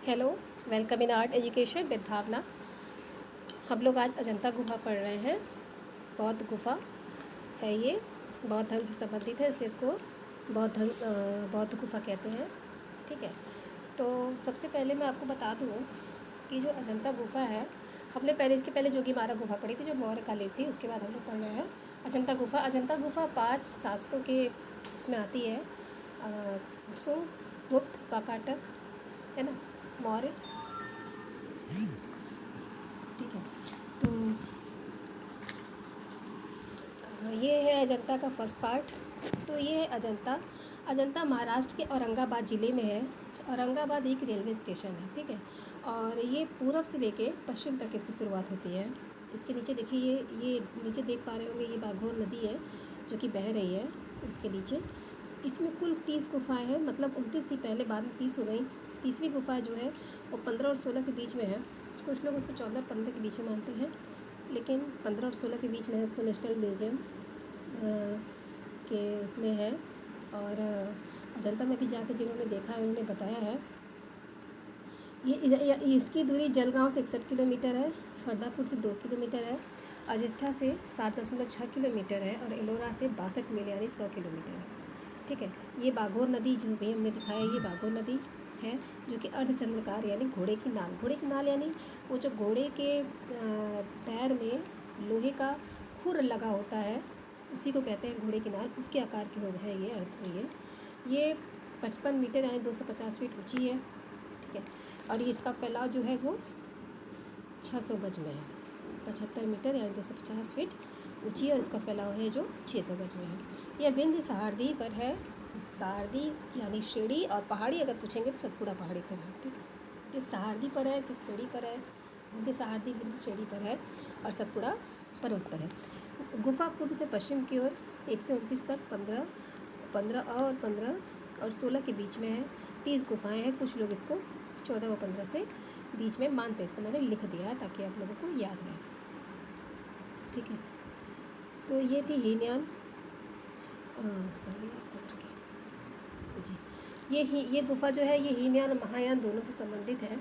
Hello, welcome in art education with Bhavna. हम लोग आज अजंता गुफा पढ़ रहे हैं। बौद्ध गुफा है ये, बौद्ध धर्म से संबंधित है, इसलिए इसको बौद्ध गुफा कहते हैं। ठीक है, तो सबसे पहले मैं आपको बता दूँ कि जो अजंता गुफा है, हमने इसके पहले जोगीमारा गुफा पढ़ी थी जो मौर्यकालीन थी। उसके बाद हम लोग पढ़ रहे हैं अजंता गुफा। अजंता गुफा 5 शासकों के उसमें आती है, शुंग, गुप्त, वाकाटक, है ना, मौर्य। ठीक है, तो ये है अजंता का फर्स्ट पार्ट। तो ये है अजंता। अजंता महाराष्ट्र के औरंगाबाद ज़िले में है। औरंगाबाद एक रेलवे स्टेशन है। ठीक है, और ये पूरब से लेके पश्चिम तक इसकी शुरुआत होती है। इसके नीचे देखिए, ये नीचे देख पा रहे होंगे, ये बाघोर नदी है जो कि बह रही है इसके नीचे। इसमें कुल 30 गुफाएँ हैं, मतलब 29 थी पहले, बाद में 30 हो गई। 30वीं गुफा जो है वो 15 और 16 के बीच में है। कुछ लोग उसको 14 और 15 के बीच में मानते हैं, लेकिन 15 और 16 के बीच में है। उसको नेशनल म्यूज़ियम के इसमें है। और अजंता में भी जाकर जिन्होंने देखा है उन्होंने बताया है। ये इसकी दूरी जलगांव से 61 किलोमीटर है, फरदापुर से 2 किलोमीटर है, अजिष्ठा से 7.6 किलोमीटर है, और एलोरा से 62 मील यानी 100 किलोमीटर है। ठीक है, ये बाघोर नदी जो भी हमने दिखाया, ये बाघोर नदी है जो कि अर्धचंद्राकार यानी घोड़े की नाल यानी वो जो घोड़े के पैर में लोहे का खुर लगा होता है, उसी को कहते हैं घोड़े की नाल। उसके आकार की है ये ये 55 मीटर यानी 250 फीट ऊंची है। ठीक है, और ये इसका फैलाव जो है वो 600 गज में है। 75 मीटर यानी 250 फीट ऊंची है, और इसका फैलाव है जो 600 गज में है। यह विंध्य सहारदी पर है। सहारदी यानी श्रेणी, और पहाड़ी अगर पूछेंगे तो सतपुड़ा पहाड़ी पर है। ठीक है, किस सहारदी पर है, किस श्रेणी पर है? विंध्य सहारदी विंध्य श्रेणी पर है, और सतपुड़ा पर्वत पर है। गुफा पूर्व से पश्चिम की ओर 129 तक 15 और 15 और 16 के बीच में है। 30 गुफाएं हैं। कुछ लोग इसको 14 व 15 से बीच में मानते हैं। इसको मैंने लिख दिया है ताकि आप लोगों को याद रहे। ठीक है, तो ये थी हीनयान जी। ये गुफा जो है ये हीनयान और महायान दोनों से संबंधित है।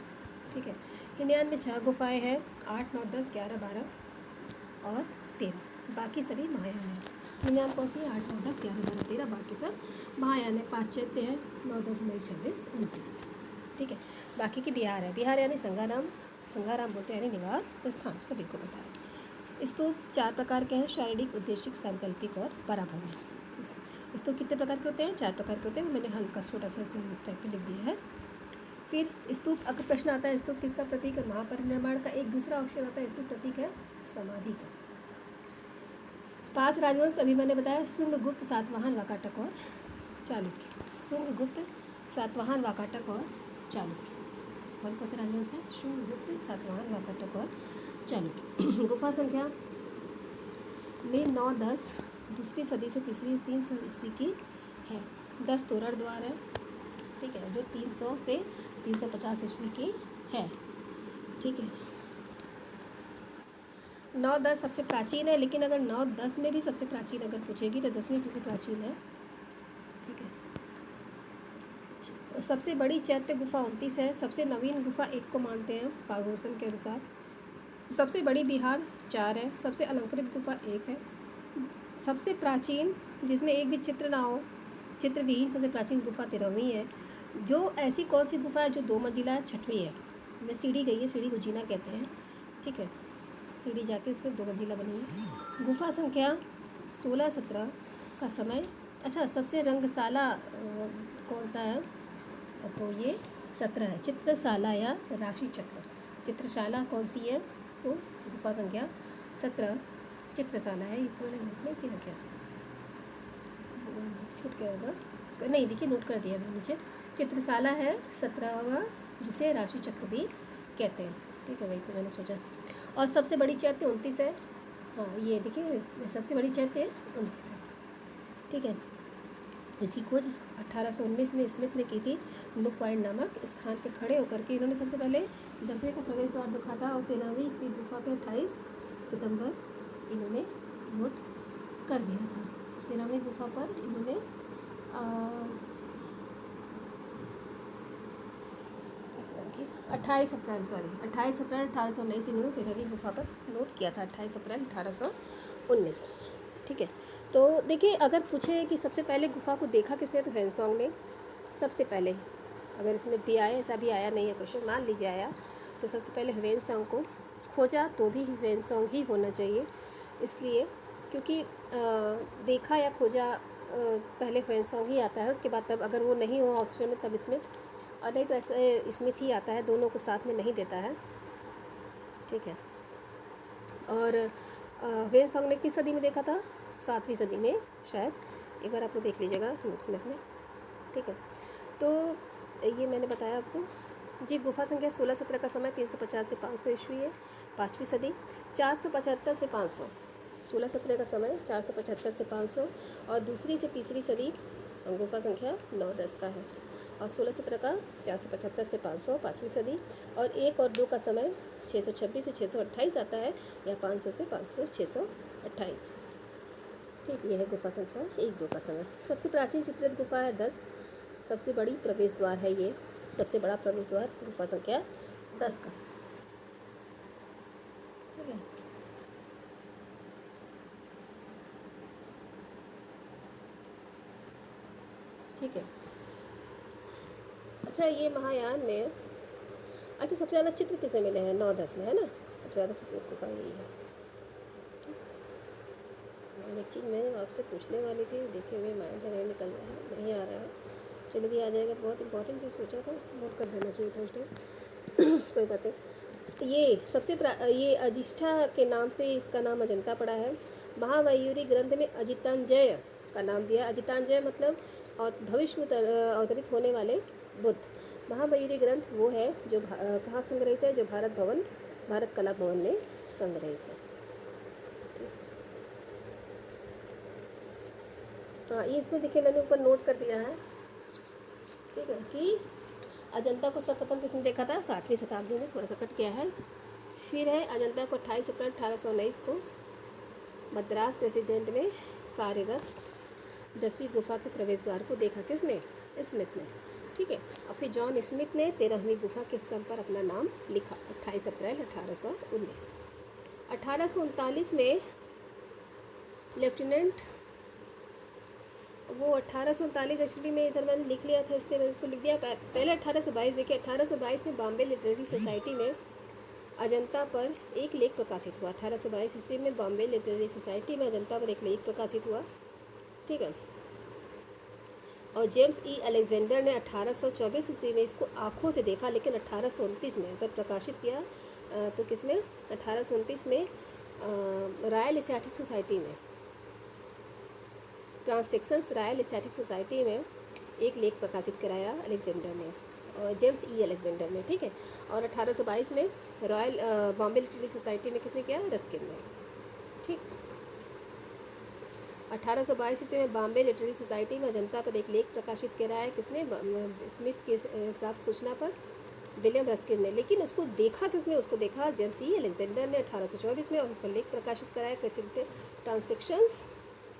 ठीक है, हीनयान में 6 गुफाएं हैं, 8, 9, 10, 11, 12 और 13। बाकी सभी महायान हैं। हीनयान कौन सी है? 8, 9, 10, 11, 12, 13। बाकी सब महायान है। 5 चैत्य हैं, 9, 10, 19, 26, 29। ठीक है, बाकी की बिहार है। बिहार यानी संघाराम बोलते हैं, यानी निवास स्थान। सभी को बताया। स्तूप 4 प्रकार के हैं, शारीरिक, उद्देशिक, सांकल्पिक और पराभौमिक। स्तूप कितने प्रकार के होते हैं? 4 प्रकार के होते हैं। मैंने हल्का छोटा सा टाइप लिख दिया है। फिर स्तूप, अगर प्रश्न आता है स्तूप किसका प्रतीक है? महापरिनिर्वाण का। एक दूसरा ऑप्शन आता है स्तूप प्रतीक है समाधि का। 5 राजवंश अभी मैंने बताया, शुंग, गुप्त, सातवाहन, वाकाटक और चालुक्य। शुंग, गुप्त, सातवाहन, वाकाटक और चालुक्य। कौन से राजवंश हैं? शुंग, गुप्त, सातवाहन, वाकाटक और चालुक्य। गुफा संख्या में 9, 10 दूसरी सदी से 300 ईस्वी की है। 10 तोरण द्वार है। ठीक है, जो 300 से 350 ईस्वी की है। ठीक है, 9, 10 सबसे प्राचीन है, लेकिन अगर 9, 10 में भी सबसे प्राचीन अगर पूछेगी तो 10वीं सबसे प्राचीन है। ठीक है, सबसे बड़ी चैत्य गुफा 29 है। सबसे नवीन गुफा 1 को मानते हैं फागुसन के अनुसार। सबसे बड़ी बिहार 4 है। सबसे अलंकृत गुफा 1 है। सबसे प्राचीन जिसमें एक भी चित्र ना हो, चित्र विहीन सबसे प्राचीन गुफा 13वीं है। जो ऐसी कौन सी गुफा है जो 2 मंजिला है? 6वीं है। में सीढ़ी गई है, सीढ़ी को जीना कहते हैं। ठीक है, सीढ़ी जाके उसमें 2 मंजिला बनी है। गुफा संख्या 16, 17 का समय। अच्छा, सबसे रंगशाला कौन सा है? तो ये 17 है, चित्रशाला या राशि चक्र। चित्रशाला कौन सी है? तो गुफा संख्या 17 चित्रशाला है। इसको मैंने नोट नहीं किया क्या? छूट गया होगा, नहीं देखिए, नोट कर दिया मैंने नीचे। चित्रशाला है 17वां, जिसे राशि चक्र भी कहते हैं। ठीक है, वही तो मैंने सोचा। और सबसे बड़ी चैत्य 29 है। हाँ, ये देखिए, सबसे बड़ी चैत्य 29 है। ठीक है, इसकी खोज 1819 में स्मिथ ने की थी। लुक पॉइंट नामक स्थान पर खड़े होकर के इन्होंने सबसे पहले 10वें का प्रवेश द्वार दिखा था, और 13वीं की गुफा पे 28 सितंबर इन्होंने नोट कर दिया था। 13वीं गुफा पर इन्होंने देखिए 28 अप्रैल 1819 इन्होंने 13वीं गुफा पर नोट किया था, 28 अप्रैल 1819। ठीक है, तो देखिए अगर पूछे कि सबसे पहले गुफा को देखा किसने, तो ह्वेनसांग ने सबसे पहले। अगर इसमें भी आया, ऐसा भी आया नहीं है क्वेश्चन, मान लीजिए आया, तो सबसे पहले ह्वेनसांग को खोजा तो भी ह्वेनसांग ही होना चाहिए, इसलिए क्योंकि देखा या खोजा पहले ह्वेनसांग ही आता है, उसके बाद तब अगर वो नहीं हो ऑप्शन में तब स्मिथ, और नहीं तो ऐसे स्मिथ ही आता है, दोनों को साथ में नहीं देता है। ठीक है, और ह्वेनसांग ने किस सदी में देखा था, 7वीं सदी में शायद, एक बार आप लोग देख लीजिएगा नोट्स में अपने। ठीक है, तो ये मैंने बताया आपको जी। गुफा संख्या 16-17 का समय 350 से 500 ईस्वी है, 5वीं सदी। 475 से 500, 16-17 का समय 475 से 500, और दूसरी से तीसरी सदी गुफा संख्या 9-10 का है, और 16-17 का 475 से 500 5वीं सदी, और 1 और 2 का समय 626 से 628 आता है, या 500 से 628। ठीक, यह है गुफा संख्या 1-2 का समय। सबसे प्राचीन चित्रित गुफा है 10, सबसे बड़ी प्रवेश द्वार है ये, सबसे बड़ा प्रवेश द्वार गुफा संख्या 10 का। ठीक है, ठीक है। अच्छा, ये महायान में, अच्छा सबसे ज़्यादा चित्र किसे मिले हैं, 9-10 में है ना, सबसे ज़्यादा चित्रित गुफा यही है। और एक चीज़ मैं आपसे पूछने वाली थी, देखे हुए माइंड है, नहीं निकल रहा है, नहीं आ रहा है, चलिए भी आ जाएगा तो बहुत इंपॉर्टेंट चीज़ सोचा था, नोट कर देना चाहिए था उस टाइम। कोई बात नहीं। ये सबसे ये अजिष्ठा के नाम से इसका नाम अजंता पड़ा है। महामयूरी ग्रंथ में अजितांजय का नाम दिया। अजितांजय मतलब और भविष्य में अवतरित होने वाले बुद्ध। महामयूरी ग्रंथ वो है जो कहाँ संग्रहित है, जो भारत कला भवन में संग्रहित है। हाँ, ये इसमें देखिए मैंने ऊपर नोट कर दिया है, ठीक है, कि अजंता को सर्वप्रथम किसने देखा था, 7वीं शताब्दी में, थोड़ा सा कट गया है। फिर है अजंता को 28 अप्रैल 1819 को मद्रास प्रेसिडेंट में कार्यरत 10वीं गुफा के प्रवेश द्वार को देखा किसने, स्मिथ ने। ठीक है, और फिर जॉन स्मिथ ने 13वीं गुफा के स्तंभ पर अपना नाम लिखा 28 अप्रैल 1819। 1839 में लेफ्टिनेंट, वो 1839 एक्चुअली में इधर मैंने लिख लिया था इसलिए मैंने उसको लिख दिया। पहले 1822 देखिए, 1822 में बॉम्बे लिटरेरी सोसाइटी में अजंता पर एक लेख प्रकाशित हुआ। 1822 ईस्वी में बॉम्बे लिटरेरी सोसाइटी में अजंता पर एक लेख प्रकाशित हुआ। ठीक है, और जेम्स ई अलेक्जेंडर ने 1824 ईस्वी में इसको आँखों से देखा, लेकिन 1829 में अगर प्रकाशित किया तो किसमें, 1829 में रॉयल एशियाटिक सोसाइटी में, ट्रांसैक्शंस रॉयल एशियाटिक सोसाइटी में एक लेख प्रकाशित कराया अलेक्जेंडर ने, और जेम्स ई अलेक्जेंडर ने। ठीक है, और 1822 में रॉयल बॉम्बे लिटरेरी सोसाइटी में किसने किया, रस्किन ने। ठीक, 1822 ईस्वी में बॉम्बे लिटरेरी सोसाइटी में अजंता पर एक लेख प्रकाशित कराया किसने, स्मिथ के प्राप्त सूचना पर विलियम रस्किन ने। लेकिन उसको देखा किसने, उसको देखा जेम्स ई अलेक्जेंडर ने 1824 में, और उस पर लेख प्रकाशित कराया कैसे, ट्रांसैक्शंस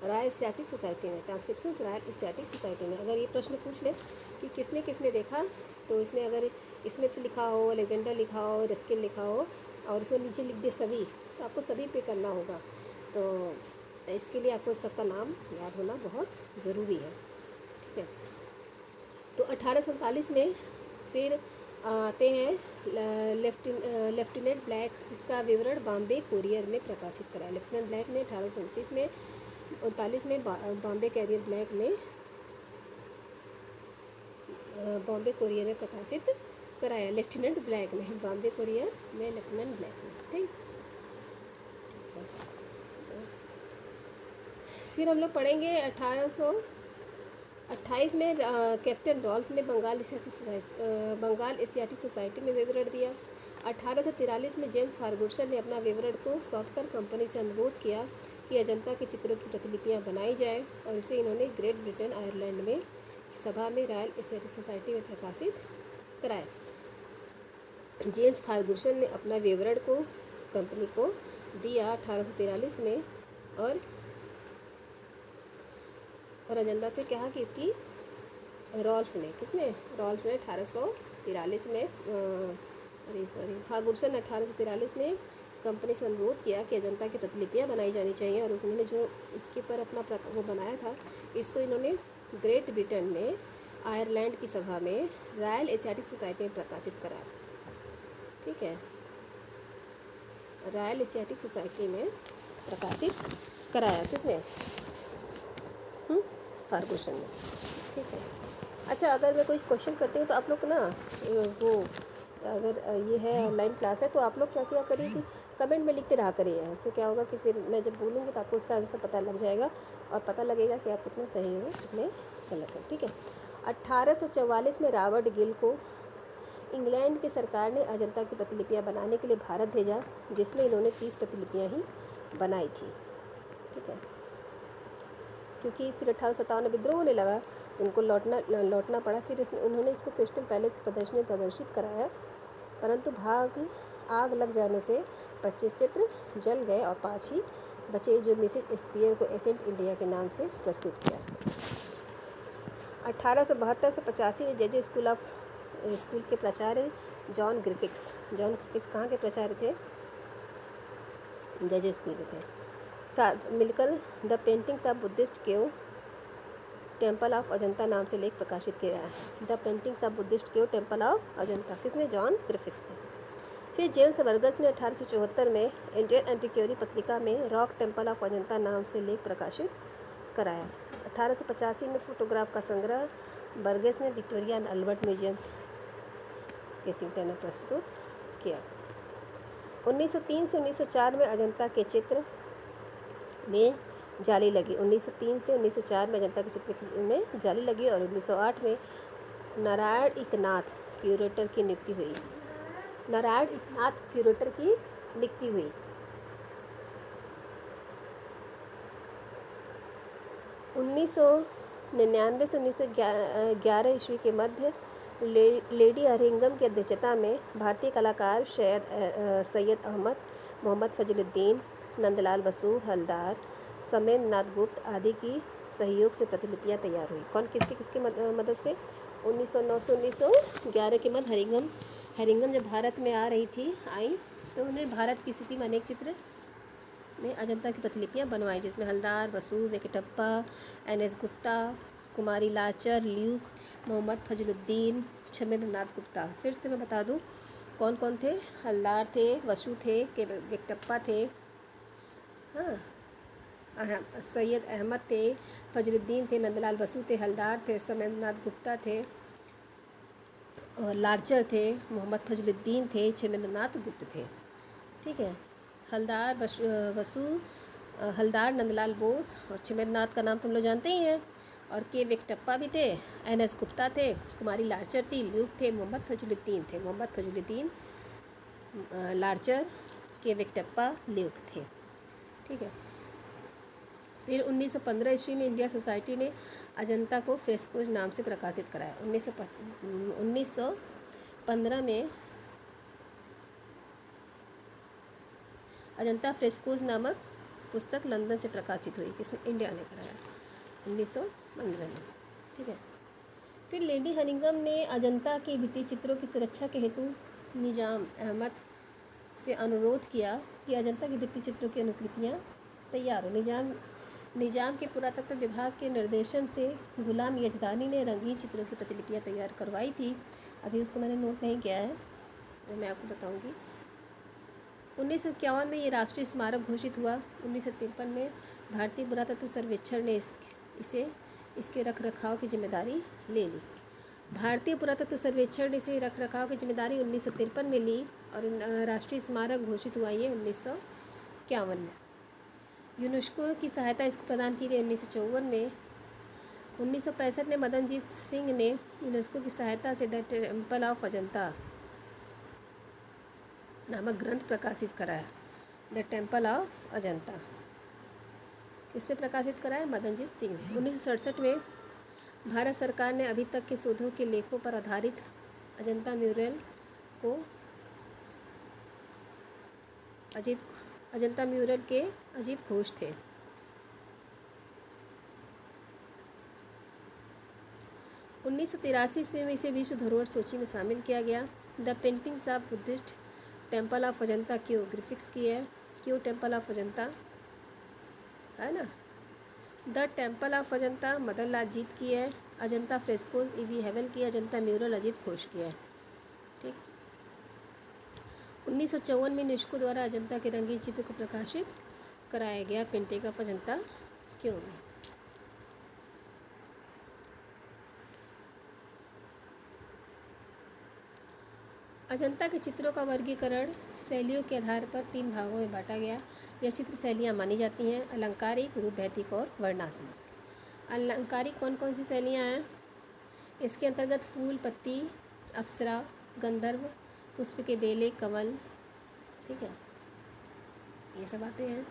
रॉयल एशियाटिक सोसाइटी में, ट्रांसैक्शंस रॉयल एशियाटिक सोसाइटी में। अगर ये प्रश्न पूछ ले कि किसने किसने देखा, तो इसमें अगर स्मिथ लिखा हो, अलेक्जेंडर लिखा हो, रस्किन लिखा हो, और उसमें नीचे लिख दे सभी, तो आपको सभी पे करना होगा। तो इसके लिए आपको सबका नाम याद होना बहुत ज़रूरी है। ठीक है, तो 1847 में फिर आते हैं लेफ्टिनेंट ब्लैक, इसका विवरण बॉम्बे कोरियर में प्रकाशित कराया। लेफ्टिनेंट ब्लैक ने 1829 में 39 में बॉम्बे कैरियर ब्लैक में बॉम्बे कोरियर में प्रकाशित कराया। लेफ्टिनेंट ब्लैक ने बॉम्बे कोरियर में, लेफ्टिनेंट ब्लैक ने। ठीक, ठीक है, तो फिर हम लोग पढ़ेंगे 1828 में कैप्टन डॉल्फ ने बंगाल एशियाटिक सोसाइटी में विवरण दिया। 1843 में जेम्स फार्गुसन ने अपना विवरण को सौंपकर कंपनी से अनुरोध किया कि अजंता के चित्रों की प्रतिलिपियां बनाई जाए, और इसे इन्होंने ग्रेट ब्रिटेन आयरलैंड में सभा में रॉयल एशियाटिक सोसाइटी में प्रकाशित कराया। जेम्स फार्गुसन ने अपना विवरण को कंपनी को दिया 1843 में, और अजंता से कहा कि इसकी रॉल्फ ने, किसने, रॉल्फ ने 1800 1843 में फर्गुसन ने 1843 में कंपनी से अनुरोध किया कि अजंता की प्रतिलिपियाँ बनाई जानी चाहिए, और उसने जो इसके ऊपर अपना वो बनाया था, इसको इन्होंने ग्रेट ब्रिटेन में आयरलैंड की सभा में रॉयल एशियाटिक सोसाइटी में प्रकाशित कराया। ठीक है, रॉयल एशियाटिक सोसाइटी में प्रकाशित कराया किसने? फर्गुसन ने। ठीक है। अच्छा, अगर मैं कोई क्वेश्चन करती हूँ तो आप लोग ना वो अगर ये है ऑनलाइन क्लास है तो आप लोग क्या क्या करिए कि कमेंट में लिखते रहा करिए। ऐसे क्या होगा कि फिर मैं जब बोलूँगी तो आपको उसका आंसर पता लग जाएगा और पता लगेगा कि आप कितना सही हो कितने गलत हो। ठीक है। 1844 में रॉबर्ट गिल को इंग्लैंड की सरकार ने अजंता की प्रतिलिपियाँ बनाने के लिए भारत भेजा, जिसमें इन्होंने 30 प्रतिलिपियाँ ही बनाई थी। ठीक है, क्योंकि फिर 1857 में विद्रोह होने लगा तो उनको लौटना पड़ा। फिर उन्होंने इसको क्रिस्टल पैलेस की प्रदर्शनी में प्रदर्शित कराया, परंतु आग लग जाने से 25 चित्र जल गए और 5 ही बचे, जो मिसेस स्पीयर को एसेंट इंडिया के नाम से प्रस्तुत किया। 1872 से 85 में जेजे स्कूल के प्राचार्य जॉन ग्रिफिथ्स कहाँ के प्राचार्य थे? जेजे स्कूल के थे। साथ मिलकर the paintings of Buddhist cave temple of Ajanta नाम से लेख प्रकाशित किया है। The paintings of Buddhist cave temple of Ajanta किसने? जॉन ग्रिफिथ्स ने। फिर जेम्स बर्गस ने 1874 में इंडियन एंटीक्वेरी पत्रिका में रॉक टेम्पल ऑफ अजंता नाम से लेख प्रकाशित कराया। 1885 में फोटोग्राफ का संग्रह बर्गस ने विक्टोरिया एंड अल्बर्ट म्यूजियम केसिंगटन में प्रस्तुत किया। 1903 से 1904 में अजंता के चित्र में जाली लगी। 1903 से 1904 में अजंता के चित्र में जाली लगी और 1908 में नारायण एकनाथ क्यूरेटर की नियुक्ति हुई। 1999 से 1911 ईस्वी के मध्य लेडी हरिंगम की अध्यक्षता में भारतीय कलाकार सैयद अहमद, मोहम्मद फजलुद्दीन, नंदलाल बसु, हलदार, समेंद्र नाथ गुप्त आदि की सहयोग से प्रतिलिपियाँ तैयार हुई। कौन किसके मदद से? 1909 से 1911 के मध्य हरिंगम जब भारत में आई तो उन्हें भारत की स्थिति में अनेक चित्र में अजंता की प्रतिलिपियाँ बनवाई, जिसमें हलदार, बसु, वेंकटप्पा, NS गुप्ता, कुमारी लाचर, ल्यूक, मोहम्मद फजलुद्दीन, छमेंद्र नाथ गुप्ता। फिर से मैं बता दूं कौन कौन थे? हलदार थे, बसु थे, वेंकटप्पा थे, हाँ, सैयद अहमद थे, फजलुद्दीन थे, नंदलाल बसु थे, हलदार थे, छमेंद्र नाथ गुप्ता थे, और लार्चर थे, मोहम्मद फजलुद्दीन थे, छमेंद्र नाथ गुप्त थे। ठीक है। हलदार नंदलाल बोस और छमेंद्र नाथ का नाम तुम लोग जानते ही हैं, और के वेंकटप्पा भी थे, NS गुप्ता थे, कुमारी लार्चर थी, ल्यूक थे, मोहम्मद फजलुद्दीन, लार्चर, के वेंकटप्पा, ल्यूक थे। ठीक है। फिर 1915 ईस्वी में इंडिया सोसाइटी ने अजंता को फ्रेस्कोज नाम से प्रकाशित कराया। 1915 में अजंता फ्रेस्कोज नामक पुस्तक लंदन से प्रकाशित हुई। किसने? इंडिया ने कराया 1915 में। ठीक है। फिर लेडी हरिंगम ने अजंता के भित्ति चित्रों की सुरक्षा के हेतु निजाम अहमद से अनुरोध किया कि अजंता की भित्ति चित्रों की अनुकृतियाँ तैयार हो। निजाम के पुरातत्व विभाग के निर्देशन से गुलाम यजदानी ने रंगीन चित्रों की प्रतिलिपियाँ तैयार करवाई थी। अभी उसको मैंने नोट नहीं किया है, वो मैं आपको बताऊंगी। 1951 में ये राष्ट्रीय स्मारक घोषित हुआ। 1953 में भारतीय पुरातत्व सर्वेक्षण ने इसके रखरखाव की जिम्मेदारी ले ली। भारतीय पुरातत्व सर्वेक्षण ने इसे रखरखाव की जिम्मेदारी 1953 में ली और राष्ट्रीय स्मारक घोषित हुआ ये 1951 में। यूनेस्को की सहायता इसको प्रदान की गई 1954 में। 1965 में मदनजीत सिंह ने यूनेस्को की सहायता से द टेम्पल ऑफ अजंता नामक ग्रंथ प्रकाशित कराया। द टेम्पल ऑफ अजंता किसने प्रकाशित कराया? मदनजीत सिंह ने। 1967 में भारत सरकार ने अभी तक के शोधों के लेखों पर आधारित अजंता म्यूरल के अजीत घोष थे। 1983 ईस्वी में इसे विश्व धरोहर सूची में शामिल किया गया। The paintings of Buddhist temple of Ajanta क्यों ग्राफिक्स की है, क्यों टेम्पल ऑफ अजंता है ना। The temple of Ajanta Madan Lal Jeet की है। अजंता फ्रेस्कोज ईवी हेवल की है। अजंता म्यूरल अजीत घोष की है। ठीक। 1954 में यूनेस्को द्वारा अजंता के रंगीन चित्र को प्रकाशित कराया गया। पेंटिंग ऑफ अजंता क्यों में। अजंता के चित्रों का वर्गीकरण शैलियों के आधार पर 3 भागों में बांटा गया। यह चित्र शैलियाँ मानी जाती हैं: अलंकारिक, रूपभैतिक और वर्णनात्मक। अलंकारिक कौन कौन सी शैलियाँ हैं? इसके अंतर्गत फूल, पत्ती, अप्सरा, गंधर्व, पुष्प के बेले, कमल, ठीक है, ये सब आते हैं।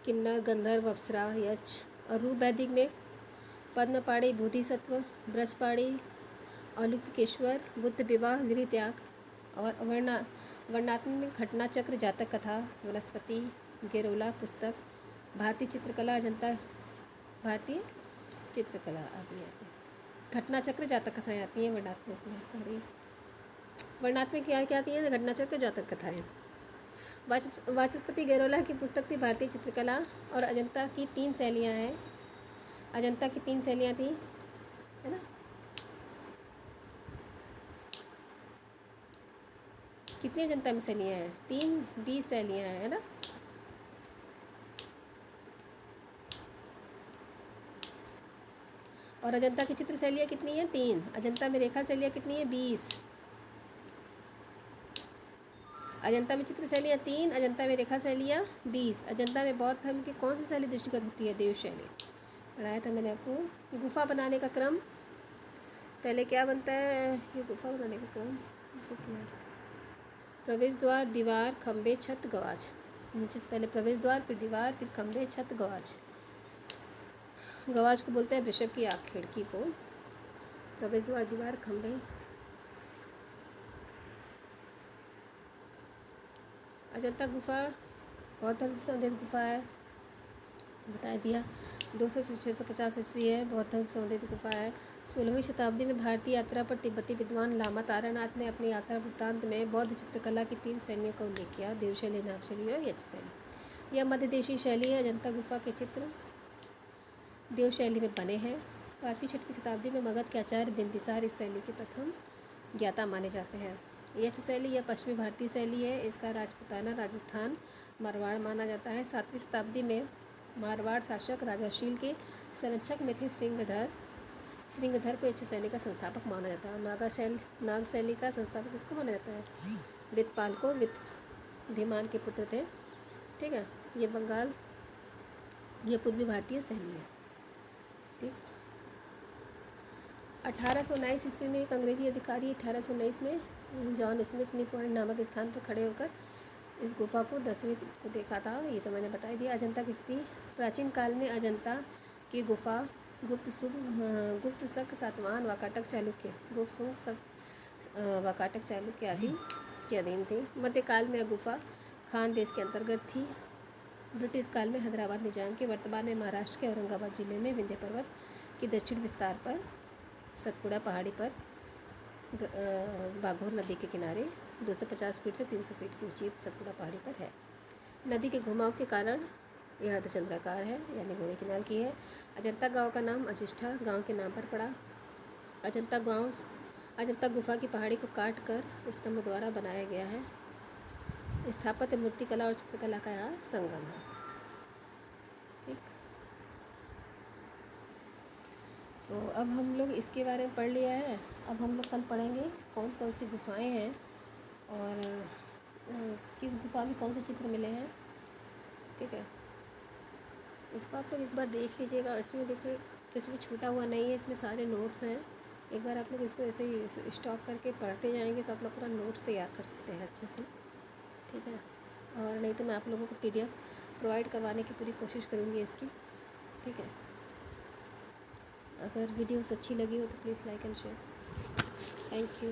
किन्नर, गंधर्व, अप्सरा, यक्ष। और रूपभैतिक में पद्मपाणि, बोधिसत्व, ब्रजपाणि, औलुकेश्वर, बुद्ध विवाह, गृह त्याग। और वर्णात्मक में घटना चक्र, जातक कथा, वनस्पति, गेरोला पुस्तक, भारतीय चित्रकला, अजंता भारतीय चित्रकला आदि आती है। घटना चक्र, जातक कथाएँ आती हैं वर्णात्मक में। सॉरी, वर्णात्मक क्या क्या आती हैं? घटना चक्र, जातक कथाएँ। वाचस्पति गेरोला की पुस्तक थी भारतीय चित्रकला। और अजंता की 3 शैलियाँ हैं। अजंता की 3 शैलियाँ थी, है ना। कितनी अजंता में शैलियाँ हैं? 3 20 शैलियाँ हैं, है ना। और अजंता की चित्र शैलियाँ कितनी हैं? 3। अजंता में रेखा शैलियाँ कितनी है? 20। अजंता में चित्र शैलियाँ 3, अजंता में रेखा शैलियाँ 20। अजंता में बौद्ध धर्म की कौन सी शैली दृष्टिगत होती है? देव शैली। पढ़ाया था मैंने आपको। गुफा बनाने का क्रम, पहले क्या बनता है? ये गुफा बनाने का क्रम सब क्या है? प्रवेश द्वार, दीवार, खंबे, छत, गवाच। नीचे से पहले प्रवेश द्वार, फिर दीवार, फिर खंबे, छत, गवाच। गवाच को बोलते हैं वृषभ की आँख, खिड़की को। प्रवेश द्वार, दीवार, खंबे। अजंता गुफा बौद्ध धर्म से संबंधित गुफा है, बता दिया। 200 से 650 ईस्वी है, बौद्ध धर्म से संबंधित गुफा है। 16वीं शताब्दी में भारतीय यात्रा पर तिब्बती विद्वान लामा तारानाथ ने अपनी यात्रा वृत्तांत में बौद्ध चित्रकला की 3 शैलियों का उल्लेख किया: देव शैली, नाग शैली और यक्ष शैली। यह मध्यदेशी शैली है। अजंता गुफा के चित्र देव शैली में बने हैं। 5वीं-6वीं शताब्दी में मगध के आचार्य बिंबिसार इस शैली के प्रथम ज्ञाता माने जाते हैं। यक्ष शैली यह पश्चिमी भारतीय शैली है। इसका राजपूताना, राजस्थान, मारवाड़ माना जाता है। 7वीं शताब्दी में मारवाड़ शासक राजाशील के संरक्षक में थे श्रृंगधर को यक्ष शैली का संस्थापक माना जाता है। नाग शैली का संस्थापक किसको माना जाता है? वितपाल को। विद्यमान के पुत्र थे, ठीक है। ये बंगाल, ये पूर्वी भारतीय शैली है, ठीक। 1819 ईस्वी में एक अंग्रेजी अधिकारी 1819 में जॉन स्मिथ नी पॉइंट नामक स्थान पर खड़े होकर इस गुफा को 10वीं को देखा था। ये तो मैंने बता ही दिया। अजंता की स्थिति, प्राचीन काल में अजंता की गुफा गुप्त शक, सातवाहन, वाकाटक चालुक्य, वाकाटक चालुक्य आदि के अधीन थी। मध्यकाल में यह गुफा खान देश के अंतर्गत थी। ब्रिटिश काल में हैदराबाद निजाम के, वर्तमान में महाराष्ट्र के औरंगाबाद जिले में विंध्य पर्वत के दक्षिण विस्तार पर सतपुड़ा पहाड़ी पर बाघोर नदी के किनारे 250 फीट से 300 फीट की ऊंची सतपुड़ा पहाड़ी पर है। नदी के घुमाव के कारण यह अर्धचंद्राकार है, यानी घोड़े की नाल की है। अजंता गांव का नाम अजिष्ठा गांव के नाम पर पड़ा। अजंता गुफा की पहाड़ी को काट कर स्तंभ द्वारा बनाया गया है। स्थापत्य, मूर्तिकला और चित्रकला का यहाँ संगम है, ठीक। तो अब हम लोग इसके बारे में पढ़ लिया है। अब हम लोग कल पढ़ेंगे कौन कौन सी गुफाएं हैं और किस गुफा में कौन से चित्र मिले हैं, ठीक है। इसको आप लोग एक बार देख लीजिएगा। इसमें देखिए कुछ भी छूटा हुआ नहीं है, इसमें सारे नोट्स हैं। एक बार आप लोग इसको ऐसे ही स्टॉप करके पढ़ते जाएंगे तो आप लोग पूरा नोट्स तैयार कर सकते हैं अच्छे से, ठीक है। और नहीं तो मैं आप लोगों को PDF प्रोवाइड करवाने की पूरी कोशिश करूँगी इसकी, ठीक है। अगर वीडियोस अच्छी लगी हो तो please like and share. Thank you.